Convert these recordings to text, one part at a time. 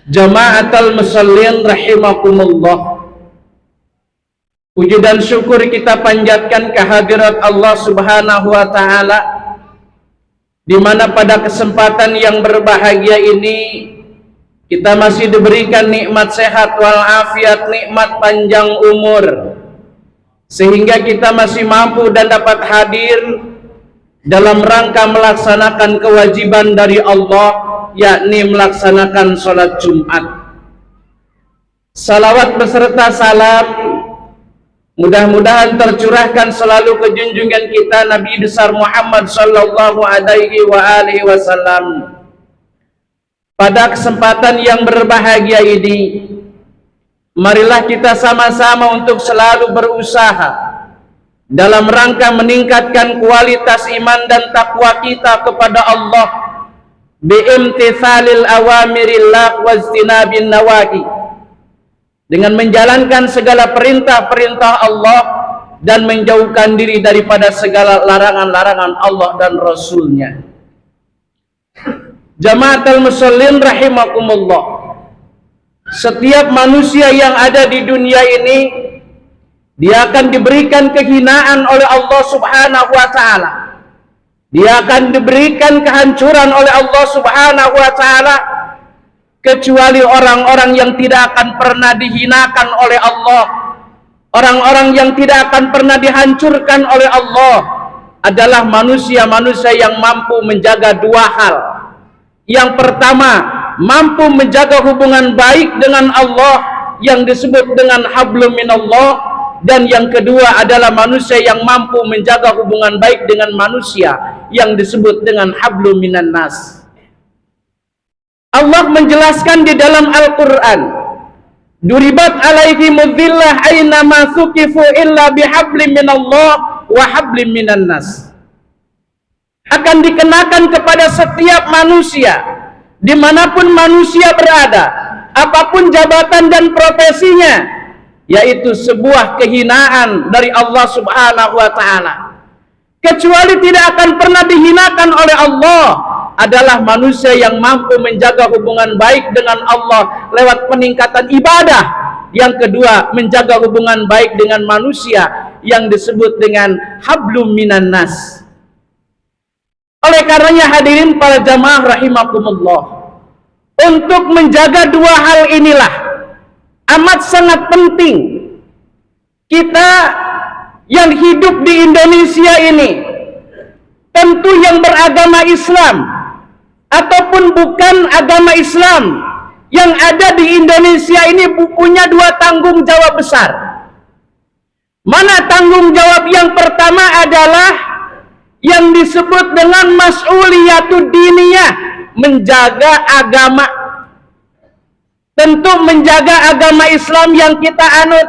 Jama'atul musallin rahimakumullah. Puji dan syukur kita panjatkan kehadirat Allah Subhanahu wa taala, di mana pada kesempatan yang berbahagia ini kita masih diberikan nikmat sehat walafiat, nikmat panjang umur, sehingga kita masih mampu dan dapat hadir dalam rangka melaksanakan kewajiban dari Allah, yakni melaksanakan sholat Jumat. Salawat beserta salam mudah-mudahan tercurahkan selalu ke junjungan kita Nabi besar Muhammad sallallahu alaihi wasallam. Pada kesempatan yang berbahagia ini, marilah kita sama-sama untuk selalu berusaha dalam rangka meningkatkan kualitas iman dan takwa kita kepada Allah biimtithalil awamirillah wajtinabin nawahi, dengan menjalankan segala perintah-perintah Allah dan menjauhkan diri daripada segala larangan-larangan Allah dan Rasulnya. Jama'atul musallin rahimakumullah. Setiap manusia yang ada di dunia ini, dia akan diberikan kehinaan oleh Allah Subhanahu wa ta'ala. Dia akan diberikan kehancuran oleh Allah Subhanahu wa ta'ala, kecuali orang-orang yang tidak akan pernah dihinakan oleh Allah. Orang-orang yang tidak akan pernah dihancurkan oleh Allah adalah manusia-manusia yang mampu menjaga dua hal. Yang pertama, mampu menjaga hubungan baik dengan Allah yang disebut dengan hablum minallah. Dan yang kedua adalah manusia yang mampu menjaga hubungan baik dengan manusia yang disebut dengan hablum minan nas. Allah menjelaskan di dalam Al-Quran, duribat alaihimudz dzillah aina ma thuqifu illa bihablim minallah wa hablim minan nas. Akan dikenakan kepada setiap manusia, dimanapun manusia berada, apapun jabatan dan profesinya, yaitu sebuah kehinaan dari Allah Subhanahu wa ta'ala. Kecuali tidak akan pernah dihinakan oleh Allah adalah manusia yang mampu menjaga hubungan baik dengan Allah lewat peningkatan ibadah. Yang kedua, menjaga hubungan baik dengan manusia yang disebut dengan hablum minan nas. Oleh karenanya hadirin para jamaah rahimakumullah, untuk menjaga dua hal inilah amat sangat penting. Kita yang hidup di Indonesia ini, tentu yang beragama Islam ataupun bukan agama Islam, yang ada di Indonesia ini punya dua tanggung jawab besar. Mana tanggung jawab yang pertama adalah yang disebut dengan mas'uliyatud diniyah, menjaga agama. Tentu menjaga agama Islam yang kita anut.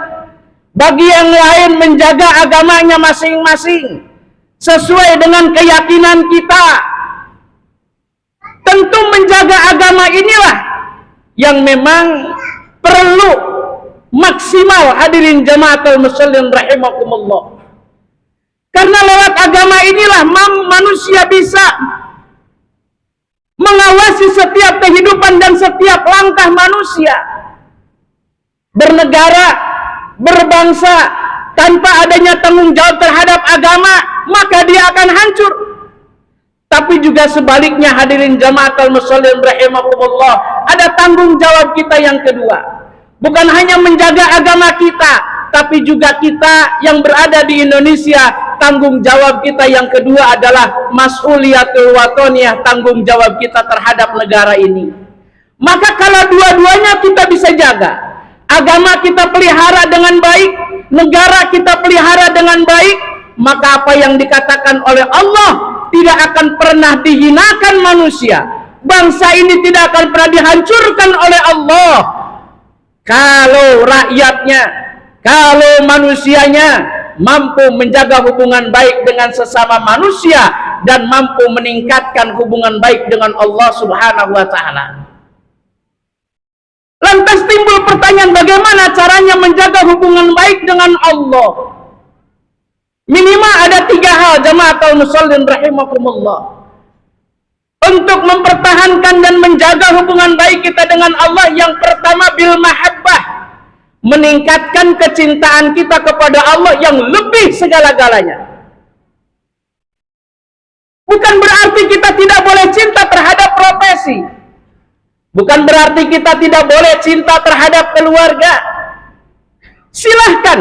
Bagi yang lain menjaga agamanya masing-masing sesuai dengan keyakinan kita. Tentu menjaga agama inilah yang memang perlu maksimal, hadirin jamaatul musallin rahimakumullah. Karena lewat agama inilah manusia bisa mengawasi setiap kehidupan dan setiap langkah manusia. Bernegara, berbangsa tanpa adanya tanggung jawab terhadap agama, maka dia akan hancur. Tapi juga sebaliknya hadirin jamaatul musallin rahimakumullah, ada tanggung jawab kita yang kedua. Bukan hanya menjaga agama kita, tapi juga kita yang berada di Indonesia, tanggung jawab kita yang kedua adalah mas'uliyatul watoniyah, tanggung jawab kita terhadap negara ini. Maka kalau dua-duanya kita bisa jaga, agama kita pelihara dengan baik, negara kita pelihara dengan baik, maka apa yang dikatakan oleh Allah tidak akan pernah dihinakan manusia. Bangsa ini tidak akan pernah dihancurkan oleh Allah kalau rakyatnya, kalau manusianya mampu menjaga hubungan baik dengan sesama manusia dan mampu meningkatkan hubungan baik dengan Allah Subhanahu wa ta'ala. Lantas timbul pertanyaan, bagaimana caranya menjaga hubungan baik dengan Allah? Minimal ada 3 hal jamaatul musallin rahimakumullah. Untuk mempertahankan dan menjaga hubungan baik kita dengan dengan Allah yang pertama bil mahabbah, meningkatkan kecintaan kita kepada Allah yang lebih segala-galanya. Bukan berarti kita tidak boleh cinta terhadap profesi, bukan berarti kita tidak boleh cinta terhadap keluarga. Silahkan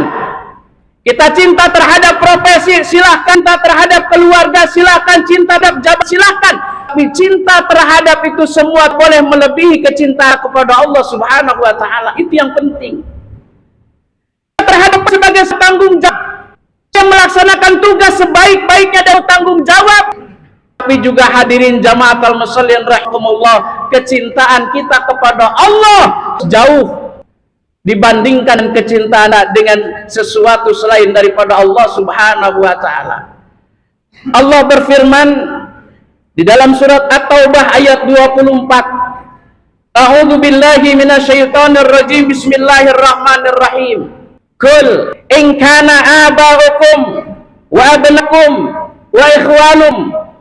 kita cinta terhadap profesi, silahkan cinta terhadap keluarga, silahkan cinta terhadap jabat, silahkan. Tapi cinta terhadap itu semua boleh melebihi kecintaan kepada Allah Subhanahu wa Ta'ala. Itu yang penting. Terhadap sebagai tanggung jawab, yang melaksanakan tugas sebaik-baiknya dan tanggung jawab. Tapi juga hadirin jamaatul muslimin rahimakumullah, kecintaan kita kepada Allah jauh dibandingkan kecintaan dengan sesuatu selain daripada Allah Subhanahu wa Ta'ala. Allah berfirman di dalam surat At-Taubah ayat 24, A'udzu billahi minasyaitonir rajim, bismillahirrahmanirrahim. Qul in kana aba'ukum wa abnakum wa ikhwanum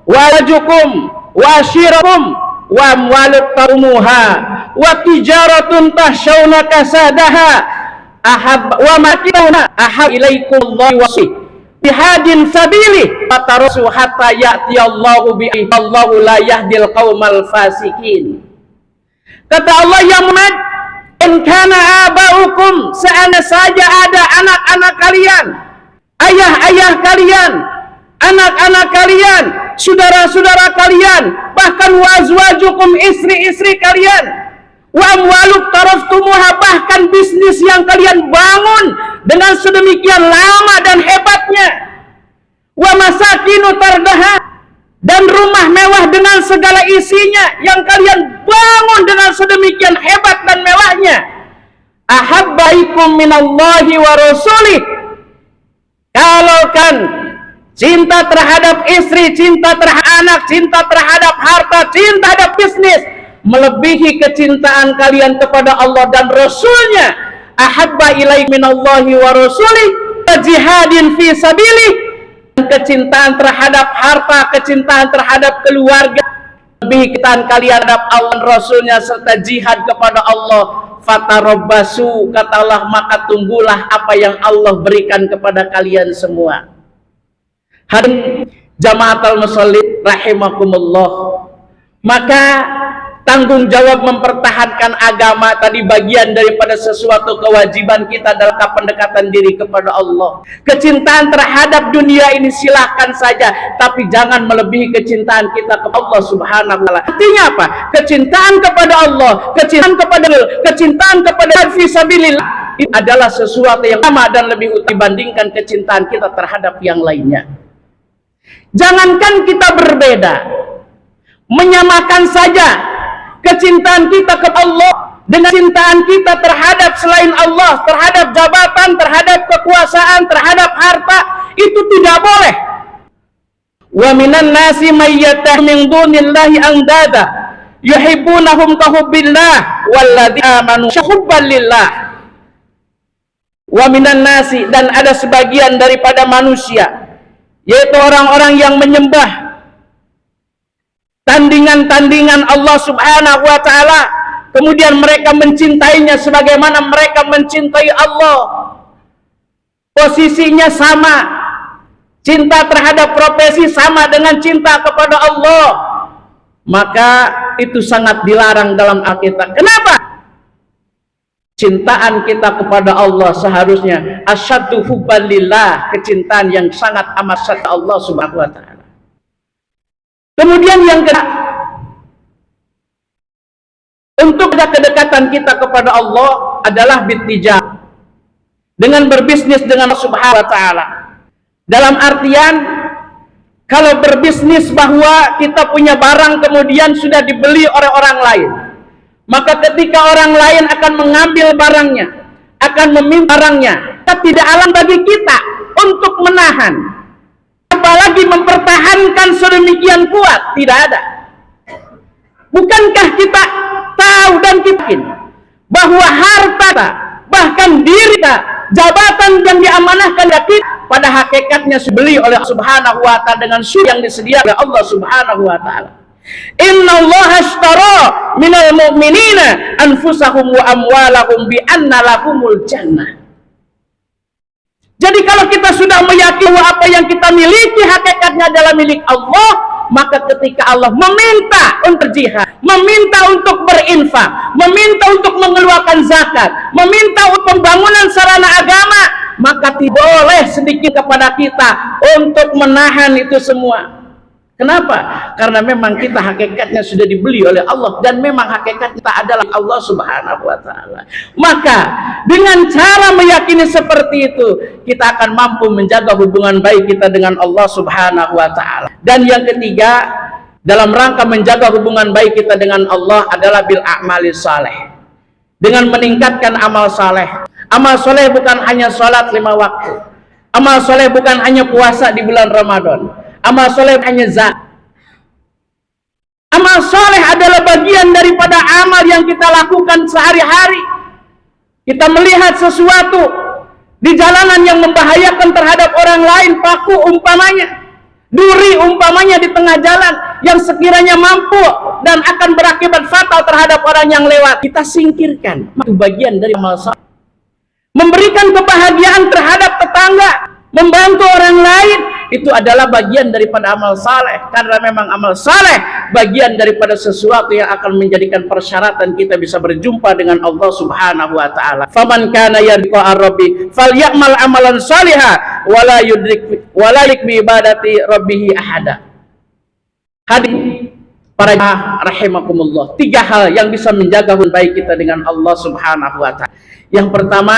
wa wajukum wa ashirakum wa amwaluk tarumuha wa tijaratun tahshawna kasadaha wa makiduna ahab ilaikullahi wasih bihadin sabili fatarasu hatta ya'tiyallahu bi'allahu la yahdil qaumal fasikin. Kata Allah yang Muhammad, in kana aba'ukum, seandainya saja ada anak-anak kalian, ayah-ayah kalian, anak-anak kalian, saudara-saudara kalian, bahkan wazwajukum, istri-istri kalian, wa amwaluk taraftumuha, bahkan bisnis yang kalian bangun dengan sedemikian lama dan hebatnya, wa masakinu tardaha, dan rumah mewah dengan segala isinya yang kalian bangun dengan sedemikian hebat dan mewahnya, ahabbaikum minallahi wa rasulih, kalau kan cinta terhadap istri, cinta terhadap anak, cinta terhadap harta, cinta terhadap bisnis melebihi kecintaan kalian kepada Allah dan Rasulnya, ahabba ilaikum minallahi wa rasulih jihadin fi sabilih, kecintaan terhadap harta, kecintaan terhadap keluarga lebih kecintaan kalian terhadap Allah dan Rasulnya serta jihad kepada Allah. Fatarabbasu, kata Allah, maka tunggulah apa yang Allah berikan kepada kalian semua. Hadirin jamaatul muslimin rahimakumullah, maka tanggung jawab mempertahankan agama tadi bagian daripada sesuatu kewajiban kita dalam pendekatan diri kepada Allah. Kecintaan terhadap dunia ini silahkan saja, tapi jangan melebihi kecintaan kita kepada Allah Subhanahu wa Ta'ala. Artinya apa? Kecintaan kepada Allah, kecintaan kepada fisabilillah itu adalah sesuatu yang sama dan lebih utama dibandingkan kecintaan kita terhadap yang lainnya. Jangankan kita berbeda, menyamakan saja kecintaan kita kepada Allah dengan cintaan kita terhadap selain Allah, terhadap jabatan, terhadap kekuasaan, terhadap harta, itu tidak boleh. Wa minan nasi may yattakhidhu min dunillahi andada yuhibbunahum ka hubbillah walladzina amanu hubban lillah. Wa minan nasi, dan ada sebagian daripada manusia, yaitu orang-orang yang menyembah tandingan-tandingan Allah Subhanahu wa Ta'ala, kemudian mereka mencintainya sebagaimana mereka mencintai Allah. Posisinya sama, cinta terhadap profesi sama dengan cinta kepada Allah, maka itu sangat dilarang dalam Alkitab. Kenapa? Cintaan kita kepada Allah seharusnya asyaddu hubban lillah, kecintaan yang sangat amat sangat Allah Subhanahu wa Ta'ala. Kemudian yang kedua, untuk kedekatan kita kepada Allah adalah bittijah, dengan berbisnis dengan Allah Subhanahu wa Ta'ala. Dalam artian, kalau berbisnis bahwa kita punya barang kemudian sudah dibeli oleh orang lain, maka ketika orang lain akan mengambil barangnya, akan meminta barangnya, tidak alam bagi kita untuk menahan, apalagi mempertahankan sedemikian kuat. Tidak ada. Bukankah kita tahu dan kita yakin bahwa harta, bahkan diri kita, jabatan yang diamanahkan kita, pada hakikatnya dibeli oleh Allah Subhanahu wa Ta'ala dengan syukur yang disediakan oleh Allah Subhanahu wa Ta'ala. Innallaha ashtara minal mu'minina anfusahum wa amwalahum bi anna lahumul jannah. Jadi kalau kita sudah meyakini apa yang kita miliki hakikatnya adalah milik Allah, maka ketika Allah meminta untuk jihad, meminta untuk berinfak, meminta untuk mengeluarkan zakat, meminta untuk pembangunan sarana agama, maka tidak boleh sedikit kepada kita untuk menahan itu semua. Kenapa? Karena memang kita hakikatnya sudah dibeli oleh Allah, dan memang hakikat kita adalah Allah Subhanahu wa Ta'ala. Maka dengan cara meyakini seperti itu, kita akan mampu menjaga hubungan baik kita dengan Allah Subhanahu wa Ta'ala. Dan yang ketiga, dalam rangka menjaga hubungan baik kita dengan Allah adalah bil a'mali saleh, dengan meningkatkan amal saleh. Amal saleh bukan hanya sholat 5 waktu, amal saleh bukan hanya puasa di bulan Ramadan, amal soleh hanya zakat. Amal soleh adalah bagian daripada amal yang kita lakukan sehari-hari. Kita melihat sesuatu di jalanan yang membahayakan terhadap orang lain, paku umpamanya, duri umpamanya di tengah jalan, yang sekiranya mampu dan akan berakibat fatal terhadap orang yang lewat, kita singkirkan. Itu bagian dari amal soleh. Memberikan kebahagiaan terhadap tetangga, membantu orang lain, itu adalah bagian daripada amal saleh, karena memang amal saleh bagian daripada sesuatu yang akan menjadikan persyaratan kita bisa berjumpa dengan Allah Subhanahu wa Ta'ala. Faman kana yarju ar-rabbi falyamal amalan salihah wala yudrik wala bi ibadati rabbih ahada. Hadir para rahimakumullah, 3 hal yang bisa menjaga hubungan baik kita dengan Allah Subhanahu wa Ta'ala. Yang pertama,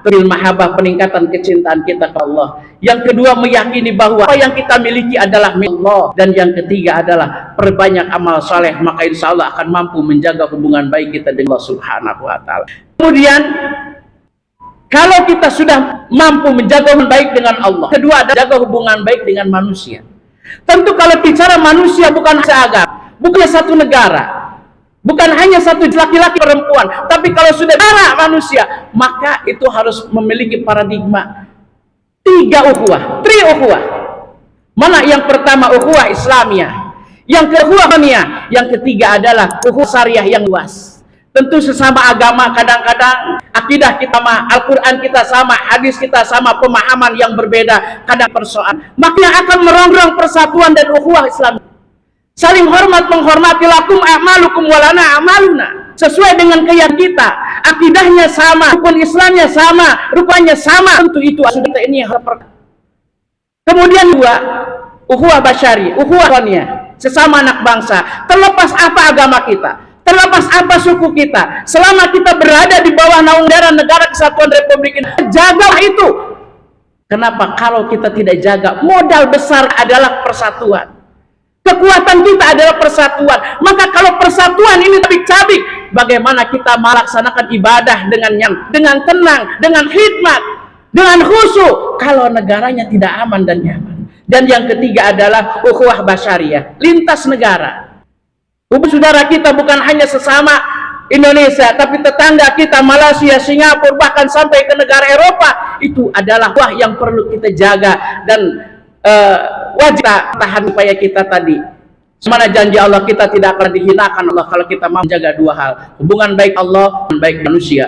bil mahabbah, peningkatan kecintaan kita ke Allah. Yang kedua, meyakini bahwa apa yang kita miliki adalah milik Allah. Dan yang ketiga adalah perbanyak amal saleh, maka insya Allah akan mampu menjaga hubungan baik kita dengan Allah Subhanahu wa Ta'ala. Kemudian, kalau kita sudah mampu menjaga hubungan baik dengan Allah, kedua adalah jaga hubungan baik dengan manusia. Tentu kalau bicara manusia bukan seagama, bukan satu negara, bukan hanya satu laki-laki perempuan, tapi kalau sudah darah manusia, maka itu harus memiliki paradigma 3 ukhuwah, 3 ukhuwah. Mana yang pertama ukhuwah Islamiyah, yang kedua dunia, yang ketiga adalah ukhuwah syariah yang luas. Tentu sesama agama kadang-kadang akidah kita sama, Al-Quran kita sama, hadis kita sama, pemahaman yang berbeda, kadang persoalan, maka yang akan merongrong persatuan dan ukhuwah Islam. Saling hormat menghormati, lakum a'malukum walana a'maluna, sesuai dengan keyakinan kita, akidahnya sama, rukun Islamnya sama, rupanya sama. Tentu itu sudah ini yang harus. Kemudian 2, ukhuwah basyari, ukhuwah dunia, sesama anak bangsa, terlepas apa agama kita, terlepas apa suku kita, selama kita berada di bawah naungan negara kesatuan Republik Indonesia, jagalah itu. Kenapa? Kalau kita tidak jaga, modal besar adalah persatuan. Kekuatan kita adalah persatuan. Maka kalau persatuan ini cabik-cabik, bagaimana kita melaksanakan ibadah dengan tenang, dengan khidmat, dengan khusyuk, kalau negaranya tidak aman dan nyaman. Dan yang ketiga adalah ukhuwah basyariah, lintas negara. Saudara kita bukan hanya sesama Indonesia, tapi tetangga kita, Malaysia, Singapura, bahkan sampai ke negara Eropa, itu adalah yang perlu kita jaga. Dan wajib tahan upaya kita tadi. Semana janji Allah, kita tidak akan dihinakan Allah kalau kita mau menjaga 2 hal, hubungan baik Allah dan baik manusia.